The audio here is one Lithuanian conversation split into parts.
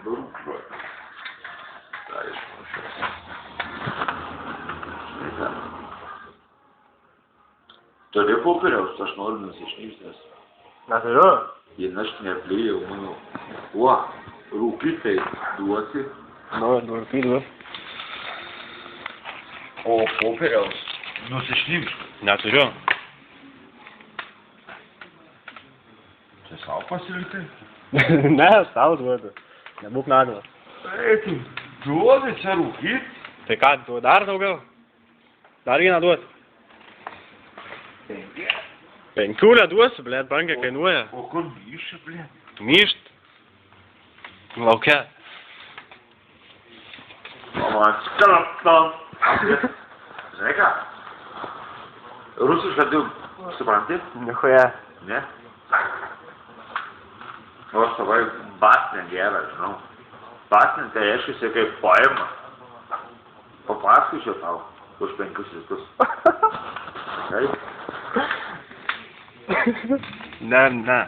durų. Tai išmušęs. Turi popieriaus, aš noriu nusišnystęs. Neturiu. Jei aš neplėjau, manau. O, rūkytai duosi. Nu, rūkytų. O popieriaus nusišnymšk. Neturiu. Čia savo pasilikai? Ne, savo duodu. Nebūk naglas. Eiti, duodi čia rūkyt. Tai ką, tu dar daugiau? Dar vieną duoti. 5 neduosiu, blėt, brangiai kainuoja. O kur myšė, blėt? Myšt. Lauke. O man skalaptam. Žinai ką? Rusišką tu supranti? Nichuja. Ne? O aš savai basnę gerą, žinau. Basnė tai reiškia kaip poema. Papasakyčiau tau už 5 litus. Taip? Ne.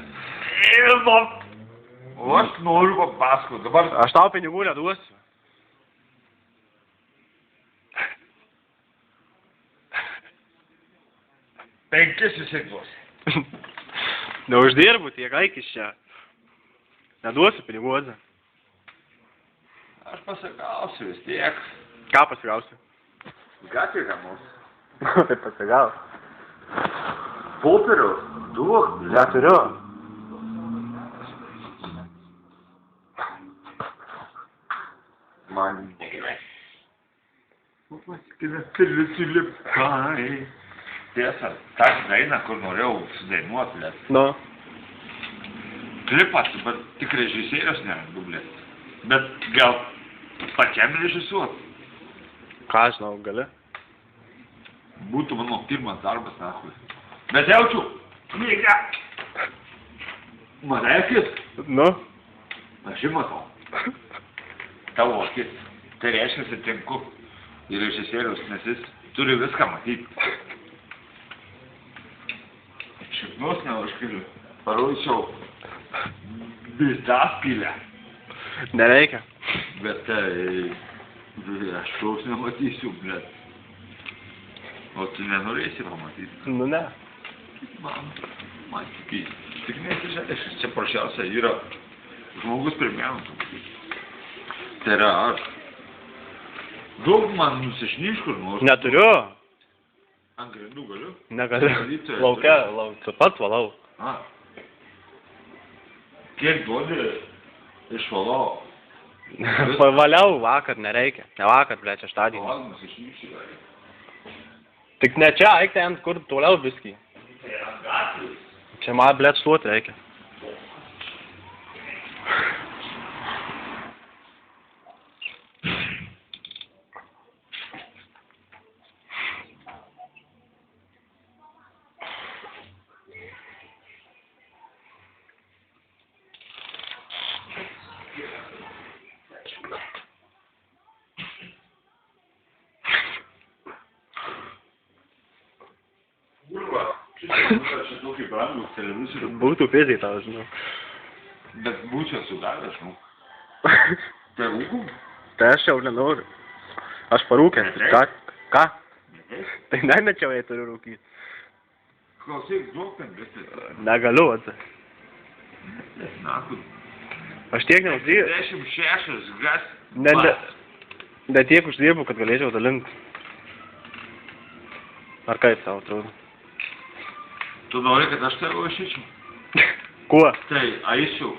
O aš noriu papasakoti. Dabar Aš tau pinigų neduosiu. penkis visi duosi. Neuždirbu tiek, eik iš čia. Neduosiu pinigų, Oze. Aš pasigausiu vis tiek. Ką pasigausiu? Gatvė ką mūsų. Tai pasigaus. Popieriaus duok, blėt. Neturiu. Man negerai. Paskina pilisi lipkai. Tiesa, ta daina, kur norėjau sudainuoti, blėt. Nu. Klipas, bet tik režisierius nerandu, blėt. Bet gal pačiam režisuot. Ką žinau, gali? Būtų mano pirmas darbas, nahui. Bet jaučiu, myga. Matai akis? Nu. Aš jį matau. Tavo akis. Tai reiškia, sutinku į režisierius, nes jis turi viską matyti. Šiknos neužkeliu. Parodyčiau visą skylę. Nereikia. Bet tai aš tos nematysiu, blėt. O tu nenorėsi pamatyti. Nu ne. Man tik nesižadėš. Čia prašiausia yra žmogus pirmiausia. Tai yra aš. Daug man nusišnyškur nors. Neturiu. Ant grindų galiu? Negaliu. Valytojas Lauke, turi? tu pats valau. A. Kiek duodi išvalau? Pavaliau vakar, nereikia. Ne vakar, blėt, šeštadienį. Gal nusišnyškur. Tik ne čia, eik ten, kur toliau biskį. Tai yra gatvės. Čia man, blėt, šluoti reikia. Čia tokį brangų televizorių. Būtų piziai tau, žinau. Bet būčiau sudavęs, žinau. Tai rūkum? Tai aš jau nenoriu. Aš parūkęs. Ką? Tai nemečiau, jei turiu rūkyti. Klausyk, duok ten visą. Negaliu, Oze. Naku. Aš tiek neuždirbu. 26 gas. Ne tiek uždirbu, kad galėčiau dalinti. Ar kaip tau atrodo? Tu nori, kad aš tave išeičiau? Kuo? Tai eisiu.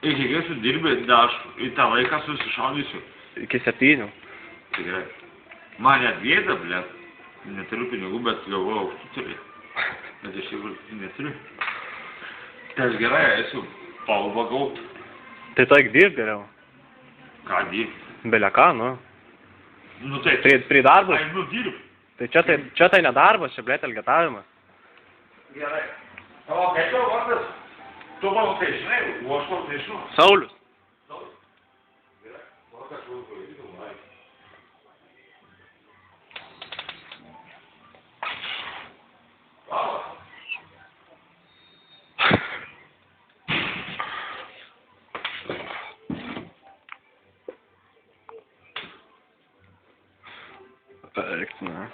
Iki kiek tu dirbi, aš į tą laiką susišaudysiu. Iki 7. Tikrai. Man net gėda, blėt. Neturiu pinigų, bet galvoju, tu turi. Bet iš tikrųjų neturiu. Tai aš gerai eisiu paubagau. Tai taik dirb geriau. Ką dirbi? Belia ką, nu. Nu tai. Prie darbus. Ai, nu dirb. Tai čia tai nedarbas, čia blėt elgetavimas. Gerai. O kaip tau vardas? Tu mano tai žinai, o aš tau tai žinau. Saulius. Gerai. Vardas tau įdomu, ai. Perfekt, ne?